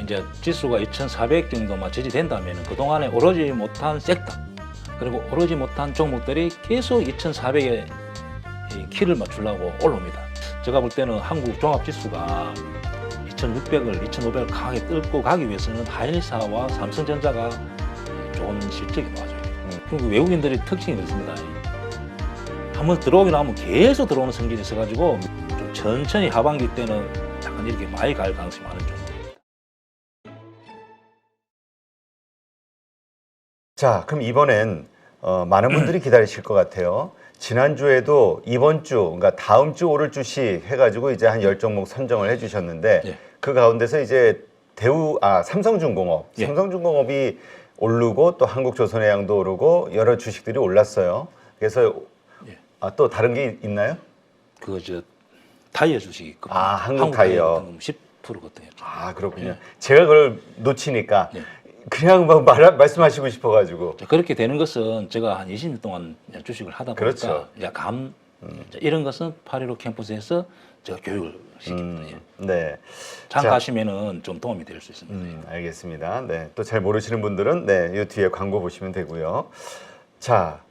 이제 지수가 2,400 정도만 지지된다면 그동안에 오르지 못한 섹터 그리고 오르지 못한 종목들이 계속 2,400에 키를 맞추려고 올라옵니다. 제가 볼 때는 한국 종합지수가 2,600을 2,500을 강하게 뚫고 가기 위해서는 하일사와 삼성전자가 좋은 실적이 나와줘요. 그리고 외국인들이 특징이 있습니다. 한번 들어오긴 하면 계속 들어오는 성질이 있어가지고 좀 천천히 하반기 때는 약간 이렇게 많이 갈 가능성이 많은 종목입니다. 자, 그럼 이번엔 많은 분들이 기다리실 것 같아요. 지난주에도 이번 주, 그러니까 다음 주 오를 주식 해가지고 이제 한 10종목 선정을 해주셨는데 예. 그 가운데서 이제 삼성중공업, 예. 삼성중공업이 오르고 또 한국조선해양도 오르고 여러 주식들이 올랐어요. 그래서 예. 또 다른 게 있나요? 그 타이어 주식이 있거든요. 한국타이어. 10%거든요. 그렇군요. 예. 제가 그걸 놓치니까 예. 그냥 뭐 말씀하시고 싶어가지고. 자, 그렇게 되는 것은 제가 한 20년 동안 주식을 하다 보니까 그렇죠. 이제 자, 이런 것은 8.15 캠퍼스에서 제가 교육을 시킵니다. 예. 네. 장 자, 가시면은 좀 도움이 될 수 있습니다. 알겠습니다. 네. 또 잘 모르시는 분들은 이 뒤에 광고 보시면 되고요. 자,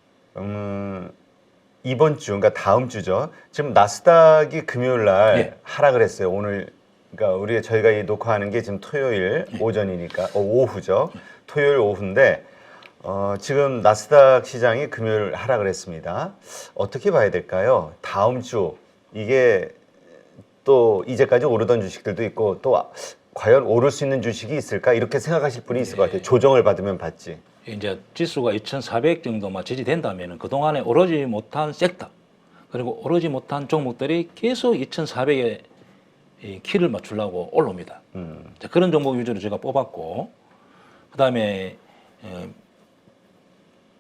이번 주, 그러니까 다음 주죠. 지금 나스닥이 금요일 날 예. 하락을 했어요. 오늘, 그러니까 저희가 이 녹화하는 게 지금 토요일 오전이니까 오후죠. 토요일 오후인데 지금 나스닥 시장이 금요일 하락을 했습니다. 어떻게 봐야 될까요? 다음 주 이게 또 이제까지 오르던 주식들도 있고 또 과연 오를 수 있는 주식이 있을까 이렇게 생각하실 분이 있을 것 같아요. 조정을 받으면 받지. 이제 지수가 2,400 정도만 지지된다면 그동안에 오르지 못한 섹터 그리고 오르지 못한 종목들이 계속 2,400에 키를 맞추려고 올라옵니다. 자, 그런 종목 위주로 제가 뽑았고 그다음에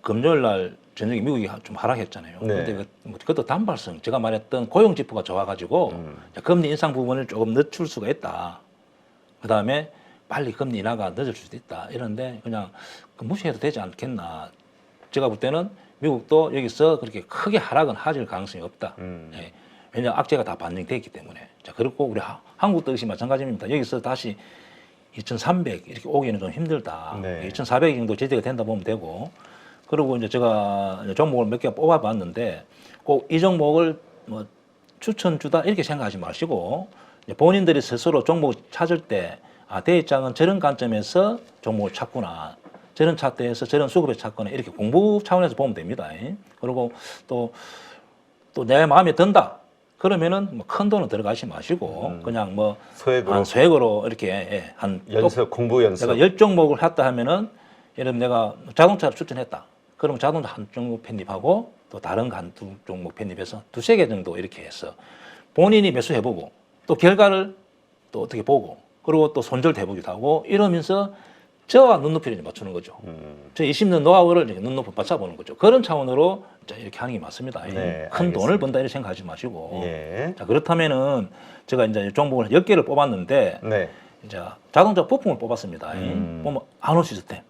금요일 날 저녁에 미국이 좀 하락했잖아요. 네. 근데 그것도 단발성 제가 말했던 고용 지표가 좋아가지고 자, 금리 인상 부분을 조금 늦출 수가 있다. 그다음에 빨리 금리 인하가 늦을 수도 있다. 이런데 그냥 무시해도 되지 않겠나. 제가 볼 때는 미국도 여기서 그렇게 크게 하락은 하질 가능성이 없다. 예. 왜냐하면 악재가 다 반영되어 있기 때문에. 자, 그리고 우리 한국도 역시 마찬가지입니다. 여기서 다시 2,300 이렇게 오기는 좀 힘들다. 네. 2,400 정도 제재가 된다 보면 되고. 그리고 이제 제가 종목을 몇 개 뽑아봤는데 꼭 이 종목을 뭐 추천 주다 이렇게 생각하지 마시고 본인들이 스스로 종목 찾을 때 대입장은 저런 관점에서 종목을 찾구나. 저런 차트에서 저런 수급을 찾거나 이렇게 공부 차원에서 보면 됩니다. 그리고 또 내 마음에 든다. 그러면은 뭐 큰 돈은 들어가지 마시고 그냥 뭐 소액으로 이렇게 공부 연습. 내가 10종목을 했다 하면은 예를 들면 내가 자동차를 추천했다. 그러면 자동차 한 종목 편입하고 또 다른 두 종목 편입해서 두세 개 정도 이렇게 해서 본인이 매수해보고 또 결과를 또 어떻게 보고 그리고 또 손절해보기도 하고 이러면서 저와 눈높이를 맞추는 거죠. 저 20년 노하우를 눈높이 맞춰보는 거죠. 그런 차원으로 이렇게 하는 게 맞습니다. 네, 큰 돈을 번다 이렇게 생각하지 마시고. 예. 자, 그렇다면은 제가 이제 종목을 10개를 뽑았는데 네. 이제 자동차 부품을 뽑았습니다. 보면 안올 시스템.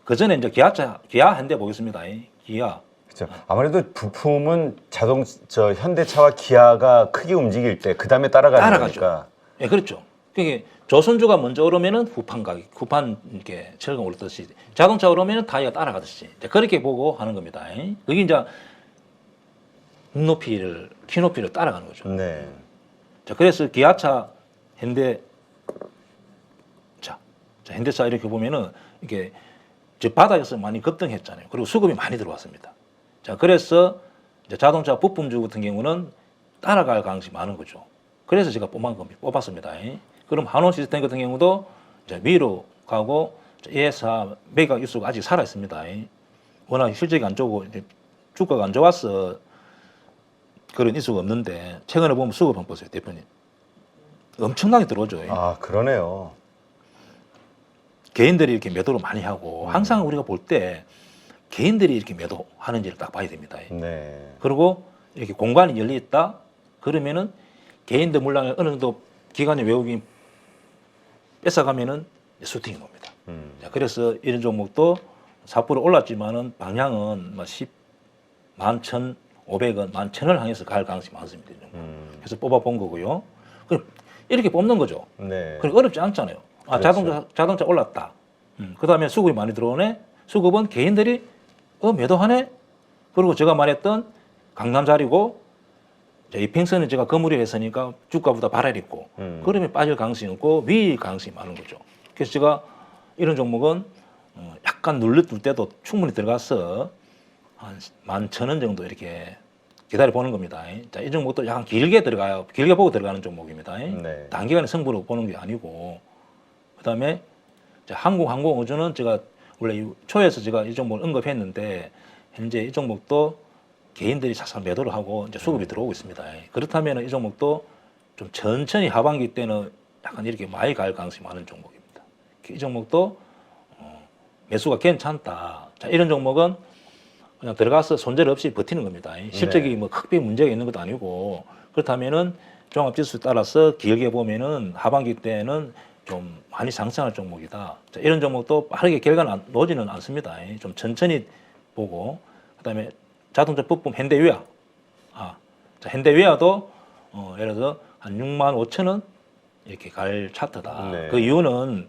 그 전에 이제 기아 현대 보겠습니다. 기아. 그렇죠. 아무래도 부품은 현대차와 기아가 크게 움직일 때 그 다음에 따라가는 거니까. 예, 그렇죠. 그게 조선주가 먼저 오르면은 후판 이렇게 철강 오르듯이 자동차 오르면은 타이어가 따라가듯이 그렇게 보고 하는 겁니다. 그게 이제 키높이를 따라가는 거죠. 네. 자, 그래서 기아차, 현대차 이렇게 보면은 이게 바닥에서 많이 급등했잖아요. 그리고 수급이 많이 들어왔습니다. 자, 그래서 이제 자동차 부품주 같은 경우는 따라갈 가능성이 많은 거죠. 그래서 제가 뽑았습니다. 그럼 한원 시스템 같은 경우도 이제 위로 가고 예사 매각 일수가 아직 살아 있습니다. 워낙 실적이 안 좋고 주가가 안 좋아서 그런 일수가 없는데 최근에 보면 수급 한번 보세요, 대표님. 엄청나게 들어오죠. 그러네요. 개인들이 이렇게 매도를 많이 하고 항상 우리가 볼 때 개인들이 이렇게 매도하는지를 딱 봐야 됩니다. 네. 그리고 이렇게 공간이 열려 있다 그러면은 개인들 물량을 어느 정도 기관의 외국인 뺏어가면은 수팅이 옵니다. 자, 그래서 이런 종목도 4% 올랐지만은 방향은 11,500원, 11,000원을 향해서 갈 가능성이 많습니다. 그래서 뽑아본 거고요. 그럼 이렇게 뽑는 거죠. 네. 그리고 어렵지 않잖아요. 아, 그렇죠. 자동차 올랐다. 그다음에 수급이 많이 들어오네. 수급은 개인들이 매도하네. 그리고 제가 말했던 강남 자리고 이평선은 제가 건물이 했으니까 주가보다 발열 있고 그러면 빠질 가능성이 없고 위 가능성이 많은 거죠. 그래서 제가 이런 종목은 약간 눌릴 때도 충분히 들어가서 한 11,000원 정도 이렇게 기다려 보는 겁니다. 자, 이 종목도 약간 길게 들어가요. 길게 보고 들어가는 종목입니다. 네. 단기간에 승부를 보는 게 아니고 그다음에 한국항공우주는 제가 원래 초에서 제가 이 종목을 언급했는데 현재 이 종목도 개인들이 사실 매도를 하고 이제 수급이 들어오고 있습니다. 그렇다면 이 종목도 좀 천천히 하반기 때는 약간 이렇게 많이 갈 가능성이 많은 종목입니다. 이 종목도 매수가 괜찮다. 자, 이런 종목은 그냥 들어가서 손절 없이 버티는 겁니다. 실적이 뭐 크게 문제가 있는 것도 아니고 그렇다면은 종합지수에 따라서 길게 보면은 하반기 때는 좀 많이 상승할 종목이다. 자, 이런 종목도 빠르게 결과는 나오지는 않습니다. 좀 천천히 보고 그다음에 자동차 부품 현대위아, 자, 현대위아도 예를 들어 한 65,000원 이렇게 갈 차트다. 네. 그 이유는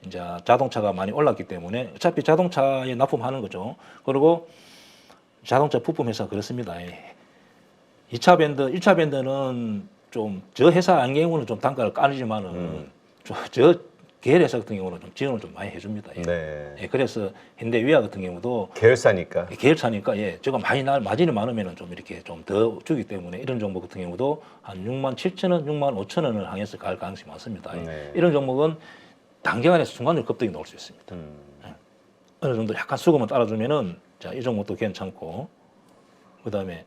이제 자동차가 많이 올랐기 때문에 어차피 자동차에 납품하는 거죠. 그리고 자동차 부품 회사 그렇습니다. 2차 밴드, 1차 밴드는 좀 저 회사 안경우는 좀 단가를 까지만은 저 계열 회사 같은 경우는 좀 지원을 좀 많이 해줍니다. 네. 그래서 현대위아 같은 경우도 계열사니까. 계열차니까 제가 많이 마진이 많으면 좀 이렇게 좀 더 주기 때문에 이런 종목 같은 경우도 한 67,000원, 65,000원을 향해서 갈 가능성이 많습니다. 네. 이런 종목은 단기간에 순간적으로 급등이 나올 수 있습니다. 어느 정도 약간 수급만 따라주면은 자, 이 종목도 괜찮고 그다음에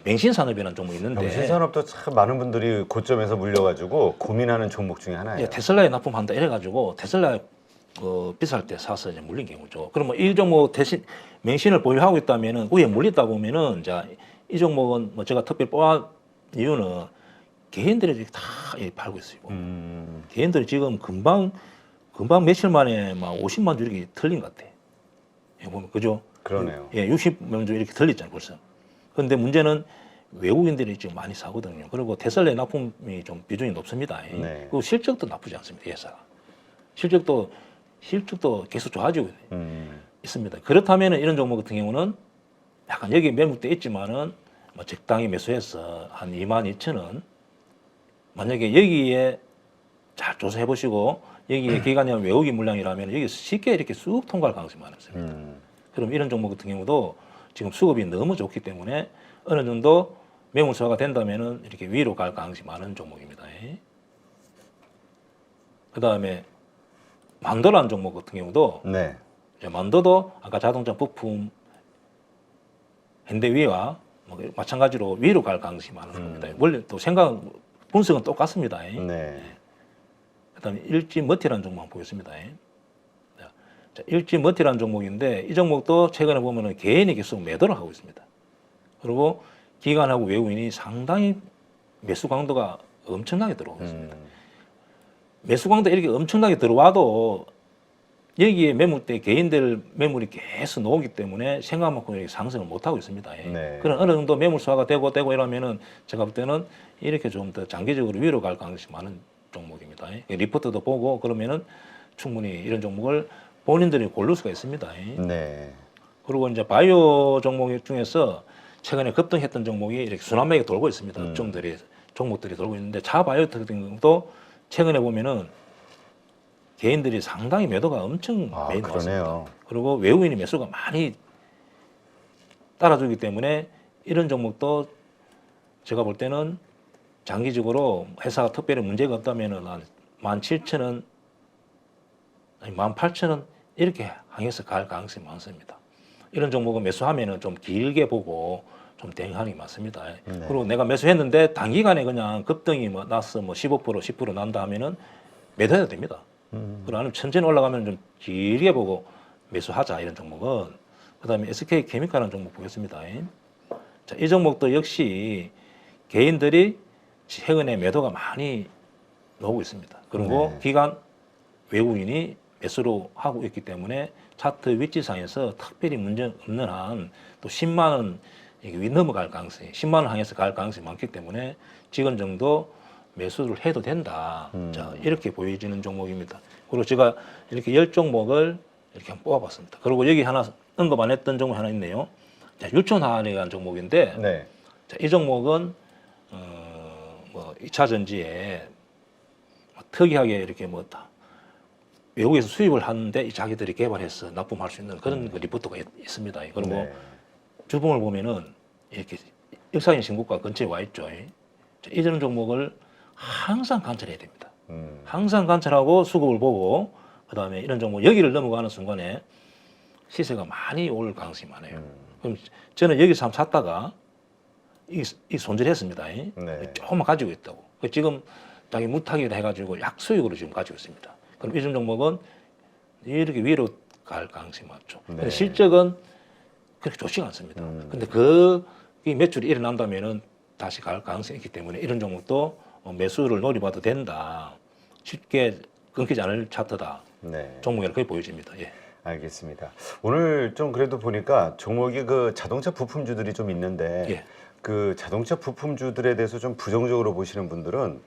맹신산업이라는 종목이 있는데 신산업도 참 많은 분들이 고점에서 물려가지고 고민하는 종목 중에 하나예요. 테슬라에 납품한다 이래가지고 테슬라 비쌀 때 사서 이제 물린 경우죠. 그러면 이 종목 대신 맹신을 보유하고 있다면은 위에 물렸다 보면은 자, 이 종목은 뭐 제가 특별히 뽑아 이유는 개인들이 다 팔고 있어요. 개인들이 지금 금방 며칠 만에 막 50만 주 이렇게 틀린 것 같아. 보면 그죠? 그러네요. 60만 주 이렇게 틀렸잖아요, 벌써. 그런데 문제는 외국인들이 지금 많이 사거든요. 그리고 테슬라의 납품이 좀 비중이 높습니다. 네. 그리고 실적도 나쁘지 않습니다, 회사가. 실적도 계속 좋아지고 있습니다. 그렇다면 이런 종목 같은 경우는 약간 여기 매물돼 있지만은 뭐 적당히 매수해서 한 22,000원. 만약에 여기에 잘 조사해 보시고 여기에 기간이 외국인 물량이라면 여기 쉽게 이렇게 쑥 통과할 가능성이 많습니다. 그럼 이런 종목 같은 경우도 지금 수급이 너무 좋기 때문에 어느 정도 매물소화가 된다면은 이렇게 위로 갈 가능성이 많은 종목입니다. 그 다음에 만도라는 종목 같은 경우도 네. 만도도 아까 자동차 부품 현대위와 뭐 마찬가지로 위로 갈 가능성이 많은 겁니다. 원래 또 분석은 똑같습니다. 네. 그다음에 일지머티라는 종목 보겠습니다. 자, 일지머티라는 종목인데 이 종목도 최근에 보면은 개인이 계속 매도를 하고 있습니다. 그리고 기관하고 외국인이 상당히 매수 강도가 엄청나게 들어오고 있습니다. 매수 강도 이렇게 엄청나게 들어와도 여기에 매물대 개인들 매물이 계속 나오기 때문에 생각만큼 이렇게 상승을 못 하고 있습니다. 네. 그런 어느 정도 매물 소화가 되고 이러면은 제가 볼 때는 이렇게 좀 더 장기적으로 위로 갈 가능성이 많은 종목입니다. 리포트도 보고 그러면은 충분히 이런 종목을 본인들이 고를 수가 있습니다. 네. 그리고 이제 바이오 종목 중에서 최근에 급등했던 종목이 이렇게 순환매가 돌고 있습니다. 종목들이 돌고 있는데 자바이오 같은 경우도 최근에 보면은 개인들이 상당히 매도가 엄청 많이 나왔습니다. 그리고 외국인이 매수가 많이 따라주기 때문에 이런 종목도 제가 볼 때는 장기적으로 회사가 특별히 문제가 없다면은 한 17,000원, 아니 18,000원 이렇게 향해서 갈 가능성이 많습니다. 이런 종목은 매수하면은 좀 길게 보고 좀 대응하는 게 맞습니다. 네. 그리고 내가 매수했는데 단기간에 그냥 급등이 뭐 나서 뭐 15% 10% 난다 하면은 매도해도 됩니다. 그리고 아니면 천천히 올라가면 좀 길게 보고 매수하자 이런 종목은. 그다음에 SK 케미칼이라는 종목 보겠습니다. 자, 이 종목도 역시 개인들이 최근에 매도가 많이 나오고 있습니다. 그리고 네. 기관 외국인이 매수로 하고 있기 때문에 차트 위치상에서 특별히 문제 없는 한 또 10만 원 이게 넘어갈 가능성이 10만 원 향해서 갈 가능성이 많기 때문에 지금 정도 매수를 해도 된다. 자, 이렇게 보여지는 종목입니다. 그리고 제가 이렇게 10종목을 이렇게 한번 뽑아봤습니다. 그리고 여기 하나 언급 안 했던 종목 하나 있네요. 자, 유천화학에 관한 종목인데 네. 자, 이 종목은 뭐 2차 전지에 특이하게 이렇게 뭐 다 외국에서 수입을 하는데 이 자기들이 개발해서 납품할 수 있는 그런 그 리포트가 있습니다. 그리고 네. 주봉을 보면은 이렇게 역사적인 신고가 근처에 와 있죠. 자, 이런 종목을 항상 관찰해야 됩니다. 항상 관찰하고 수급을 보고 그다음에 이런 종목 여기를 넘어가는 순간에 시세가 많이 올 가능성이 많아요. 그럼 저는 여기서 한번 샀다가 이 손절했습니다. 네. 조금만 가지고 있다고. 지금 자기 무타기를 해가지고 약수익으로 지금 가지고 있습니다. 그럼 이런 종목은 이렇게 위로 갈 가능성이 많죠. 근데 네. 실적은 그렇게 좋지가 않습니다. 근데 이 매출이 일어난다면은 다시 갈 가능성이 있기 때문에 이런 종목도 매수를 노려봐도 된다. 쉽게 끊기지 않을 차트다. 네. 종목이라 그렇게 보여집니다. 예. 알겠습니다. 오늘 좀 그래도 보니까 종목이 그 자동차 부품주들이 좀 있는데 예. 그 자동차 부품주들에 대해서 좀 부정적으로 보시는 분들은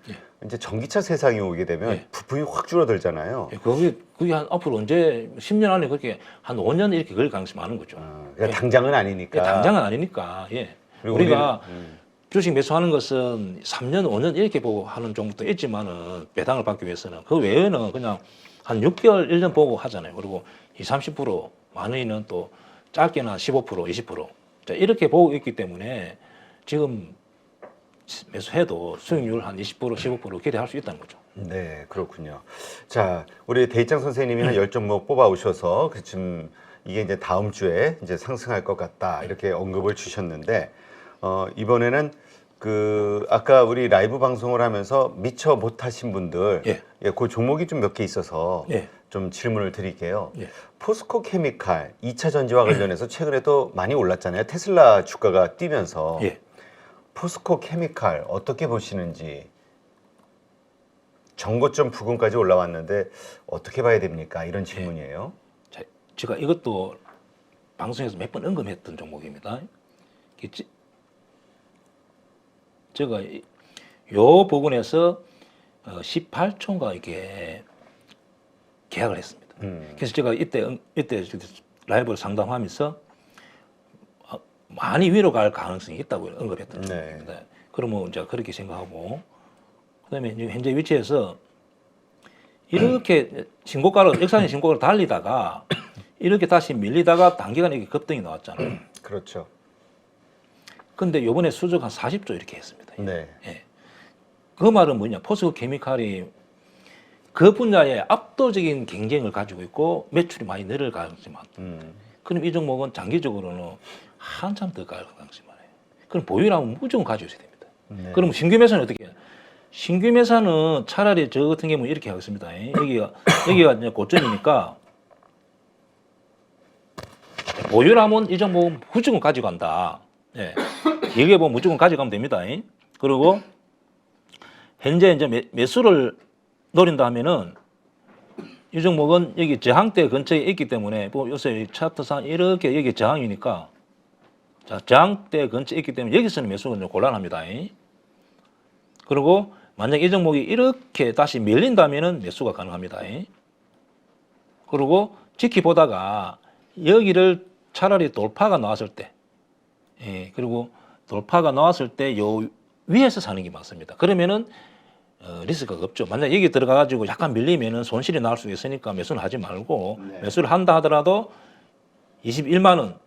이제 전기차 세상이 오게 되면 예. 부품이 확 줄어들잖아요. 예, 그게 한 앞으로 언제 10년 안에 그렇게 한 5년 이렇게 걸릴 가능성이 많은 거죠. 그러니까 당장은 아니니까. 당장은 아니니까. 예. 그리고 우리가 우리는, 주식 매수하는 것은 3년, 5년 이렇게 보고 하는 종목도 있지만은 배당을 받기 위해서는 그 외에는 그냥 한 6개월, 1년 보고 하잖아요. 그리고 20, 30% 많이는 또 짧게는 15%, 20% 자, 이렇게 보고 있기 때문에 지금 매수해도 수익률 한 20%, 15% 기대할 수 있다는 거죠. 네, 그렇군요. 자, 우리 대입장 선생님이 한 10종목 뽑아 오셔서 지금 이게 이제 다음 주에 이제 상승할 것 같다 이렇게 언급을 주셨는데 이번에는 그 아까 우리 라이브 방송을 하면서 미처 못하신 분들 그 종목이 좀 몇 개 있어서 좀 질문을 드릴게요. 포스코 케미칼 2차 전지와 관련해서 최근에도 많이 올랐잖아요. 테슬라 주가가 뛰면서 포스코 케미칼 어떻게 보시는지 전고점 부근까지 올라왔는데 어떻게 봐야 됩니까? 이런 질문이에요. 자, 제가 이것도 방송에서 몇 번 언급했던 종목입니다. 제가 요 부분에서 18초인가 이렇게 계약을 했습니다. 그래서 제가 이때 라이브를 상담하면서 많이 위로 갈 가능성이 있다고 언급했던 종목입니다. 그러면 이제 그렇게 생각하고 그다음에 지금 현재 위치에서 이렇게 신고가를 역사적인 신고가를 달리다가 이렇게 다시 밀리다가 단기간에 이렇게 급등이 나왔잖아요. 그렇죠. 근데 요번에 수적 한 40조 이렇게 했습니다. 네. 예. 그 말은 뭐냐? 포스코 케미칼이 그 분야에 압도적인 경쟁을 가지고 있고 매출이 많이 늘을 가능성이 많다. 그럼 이 종목은 장기적으로는 한참 더 갈 가능성이 많아요. 그럼 보유라면 무조건 가지고 있어야 됩니다. 그럼 신규 매수는 어떻게 해요? 신규 매수는 차라리 저 같은 경우는 이렇게 하겠습니다. 여기가 이제 고점이니까 보유라면 이 종목은 무조건 가지고 간다. 예. 여기에 보면 무조건 가져가면 됩니다. 그리고 현재 이제 매수를 노린다 하면은 이 종목은 여기 저항대 근처에 있기 때문에 뭐 요새 차트상 이렇게 여기 저항이니까 자, 저항대 근처에 있기 때문에 여기서는 매수가 좀 곤란합니다. 그리고 만약 이 종목이 이렇게 다시 밀린다면은 매수가 가능합니다. 그리고 지켜보다가 여기를 차라리 돌파가 나왔을 때 그리고 돌파가 나왔을 때 요 위에서 사는 게 맞습니다. 그러면은 리스크가 없죠. 만약 여기 들어가가지고 약간 밀리면은 손실이 나올 수 있으니까 매수는 하지 말고 매수를 한다 하더라도 21만 원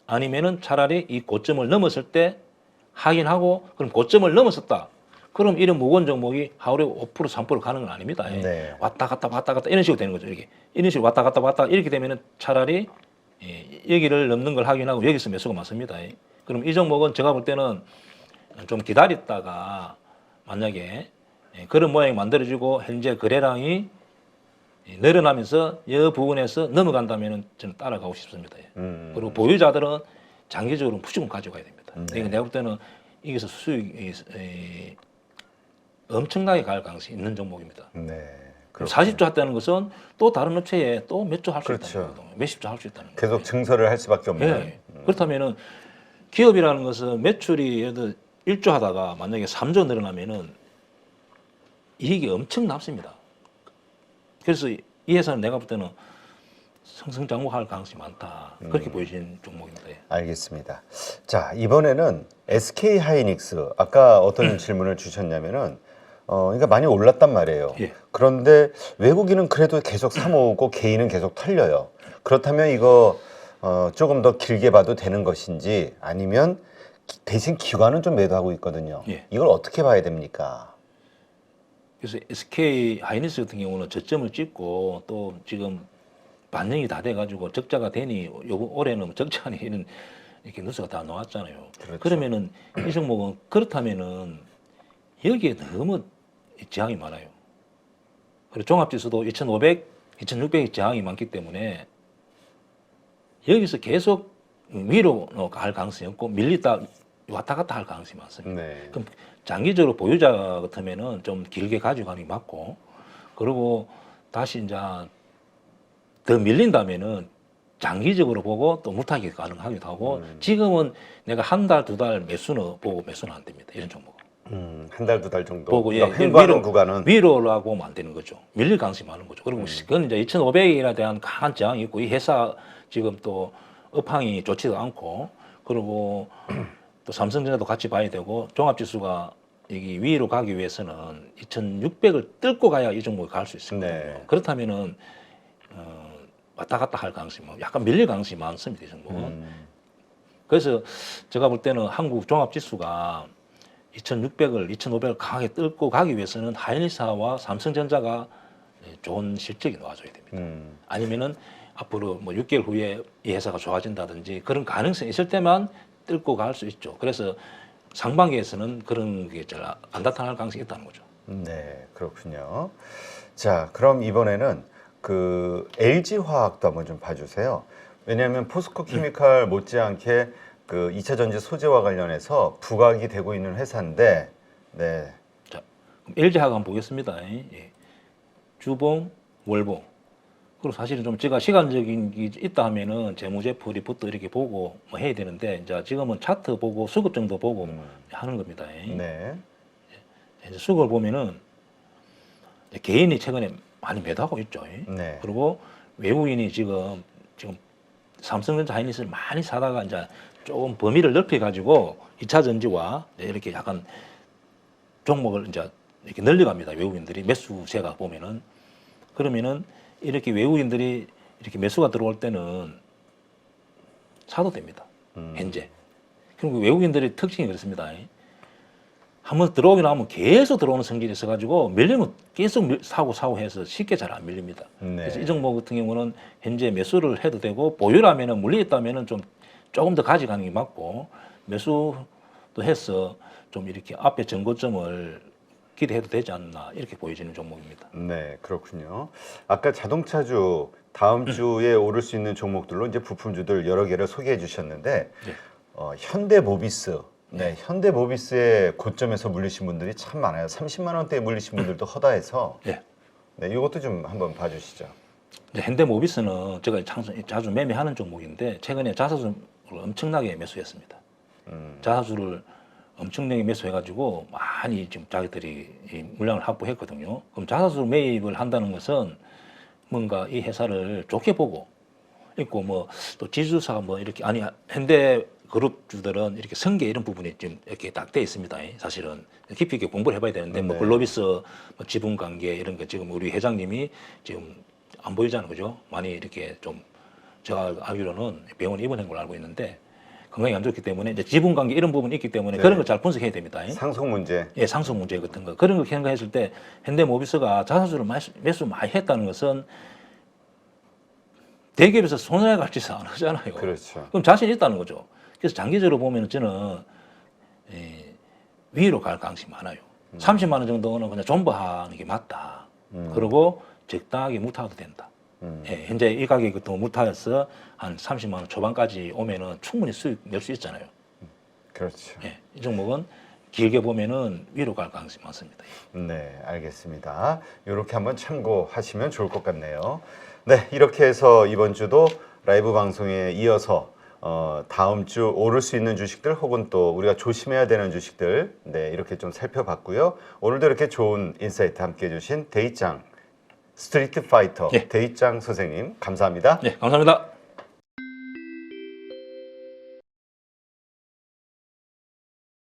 아니면은 차라리 이 고점을 넘었을 때 확인하고 그럼 고점을 넘었었다. 그럼 이런 무거운 종목이 하루에 5% 3% 가는 건 아닙니다. 왔다 갔다 이런 식으로 되는 거죠. 이런 식으로 왔다 갔다 이렇게 되면은 차라리 여기를 넘는 걸 확인하고 여기서 매수가 맞습니다. 그럼 이 종목은 제가 볼 때는 좀 기다렸다가 만약에 그런 모양이 만들어지고 현재 거래량이 늘어나면서 이 부분에서 넘어간다면 저는 따라가고 싶습니다. 그리고 보유자들은 장기적으로 무조건 가져가야 됩니다. 그러니까 내가 볼 때는 여기서 수익이 엄청나게 갈 가능성이 있는 종목입니다. 그럼 40조 했다는 것은 또 다른 업체에 또 몇 조 할 수 있다는 거거든요. 몇십 조 할 수 있다는 거예요. 계속 증설을 할 수밖에 없는. 그렇다면은 기업이라는 것은 매출이 예를 들어 1조 하다가 만약에 3조 늘어나면은 이익이 엄청 남습니다. 그래서 이 회사는 내가 볼 때는 승승장구할 가능성이 많다. 그렇게 보여지는 종목입니다. 예. 알겠습니다. 자, 이번에는 SK 하이닉스 아까 어떤 질문을 주셨냐면은 그러니까 많이 올랐단 말이에요. 예. 그런데 외국인은 그래도 계속 사모으고 개인은 계속 털려요. 그렇다면 이거 조금 더 길게 봐도 되는 것인지 아니면 대신 기관은 좀 매도하고 있거든요. 예. 이걸 어떻게 봐야 됩니까? 그래서 SK 하이닉스 같은 경우는 저점을 찍고 또 지금 반영이 다 돼가지고 적자가 되니 올해는 적자가 이런 이렇게 뉴스가 다 나왔잖아요. 그렇죠. 그러면은 이 종목은 그렇다면은 여기에 너무 지향이 많아요. 그리고 종합지수도 2,500, 2,600 지향이 많기 때문에 여기서 계속 위로 갈 가능성이 없고 밀리다 왔다 갔다 할 가능성이 많습니다. 네. 그럼 장기적으로 보유자 같으면은 좀 길게 가지고 가는 게 맞고, 그리고 다시 이제 더 밀린다면은 장기적으로 보고 또 물타기 가능하기도 하고, 지금은 내가 한 달, 두 달 매수는 보고 매수는 안 됩니다. 이런 종목. 한 달, 두 달 정도. 보고, 예, 그러니까 횡보하는 위로, 구간은 위로라고 보면 안 되는 거죠. 밀릴 가능성이 많은 거죠. 그리고 그건 이제 2,500에 대한 강한 저항이 있고, 이 회사 지금 또 업황이 좋지도 않고, 그리고 또 삼성전자도 같이 봐야 되고, 종합지수가 여기 위로 가기 위해서는 2,600을 뚫고 가야 이 종목이 갈 수 있거든요. 네. 그렇다면은 왔다 갔다 할 가능성이 약간 밀릴 가능성이 많습니다. 이 종목은. 그래서 제가 볼 때는 한국 종합지수가 2,600을, 2,500을 강하게 뚫고 가기 위해서는 하이닉스와 삼성전자가 좋은 실적이 나와줘야 됩니다. 아니면은 앞으로 뭐 6개월 후에 이 회사가 좋아진다든지 그런 가능성이 있을 때만 뚫고 갈 수 있죠. 그래서 상반기에서는 그런 게 잘 안 나타날 가능성이 있다는 거죠. 네, 그렇군요. 자, 그럼 이번에는 그 LG화학도 한번 좀 봐주세요. 왜냐하면 포스코 케미칼 못지않게 그 2차 전지 소재와 관련해서 부각이 되고 있는 회사인데, 네, 자, 그럼 LG화학 한번 보겠습니다. 예. 주봉, 월봉. 그리고 사실은 좀 제가 시간적인 게 있다 하면은 재무제표 리포트 이렇게 보고 뭐 해야 되는데, 이제 지금은 차트 보고 수급 정도 보고 하는 겁니다. 네, 이제 수급을 보면은 이제 개인이 최근에 많이 매도하고 있죠. 네. 그리고 외국인이 지금 삼성전자 하이닉스를 많이 사다가 이제 조금 범위를 넓혀 가지고 2차 전지와 이렇게 약간 종목을 이제 이렇게 늘려갑니다. 외국인들이 매수세가 보면은, 그러면은 이렇게 외국인들이 이렇게 매수가 들어올 때는 사도 됩니다. 현재. 그리고 외국인들의 특징이 그렇습니다. 한번 들어오긴 하면 계속 들어오는 성질이 있어가지고 밀리면 계속 사고 해서 쉽게 잘 안 밀립니다. 네. 그래서 이 종목 같은 경우는 현재 매수를 해도 되고, 보유라면은 물리있다면은 조금 더 가져가는 게 맞고, 매수도 해서 좀 이렇게 앞에 전고점을 기대해도 되지 않나 이렇게 보여지는 종목입니다. 네, 그렇군요. 아까 자동차주 다음 주에 오를 수 있는 종목들로 이제 부품주들 여러 개를 소개해 주셨는데, 네. 현대모비스. 네, 현대모비스의 고점에서 물리신 분들이 참 많아요. 30만 원대에 물리신 분들도 허다해서. 네. 네, 이것도 좀 한번 봐주시죠. 현대모비스는 제가 자주 매매하는 종목인데, 최근에 자사주를 엄청나게 매수했습니다. 자사주를 엄청나게 매수해가지고 많이 지금 자기들이 이 물량을 확보했거든요. 그럼 자사주 매입을 한다는 것은 뭔가 이 회사를 좋게 보고 있고, 뭐 또 지주사가 뭐 이렇게, 아니 현대 그룹주들은 이렇게 성계 이런 부분이 지금 이렇게 딱 돼 있습니다. 사실은 깊이 있게 공부를 해봐야 되는데, 뭐 네. 글로비스 뭐 지분 관계 이런 거 지금 우리 회장님이 지금 안 보이잖아요, 그죠? 많이 이렇게 좀 제가 알기로는 병원에 입원한 걸로 알고 있는데, 건강이 안 좋기 때문에 이제 지분 관계 이런 부분이 있기 때문에 네. 그런 걸 잘 분석해야 됩니다. 상속 문제. 예, 상속 문제 같은 거 그런 거 생각했을 때 현대모비스가 자사주를 매수 많이 했다는 것은 대기업에서 손해 갈 짓을 안 하잖아요. 그렇죠. 그럼 자신 있다는 거죠. 그래서 장기적으로 보면 저는 위로 갈 가능성이 많아요. 30만 원 정도는 그냥 존버하는 게 맞다. 그리고 적당하게 무타도 된다. 예, 현재 이 가격이 또 무타해서 한 30만 원 초반까지 오면은 충분히 수익 낼 수 있잖아요. 그렇죠. 예, 이 종목은 길게 보면은 위로 갈 가능성이 많습니다. 네, 알겠습니다. 이렇게 한번 참고하시면 좋을 것 같네요. 네, 이렇게 해서 이번 주도 라이브 방송에 이어서 다음 주 오를 수 있는 주식들 혹은 또 우리가 조심해야 되는 주식들 네, 이렇게 좀 살펴봤고요. 오늘도 이렇게 좋은 인사이트 함께 해주신 데이짱 스트리트 파이터 예. 데이짱 선생님 감사합니다. 네, 감사합니다.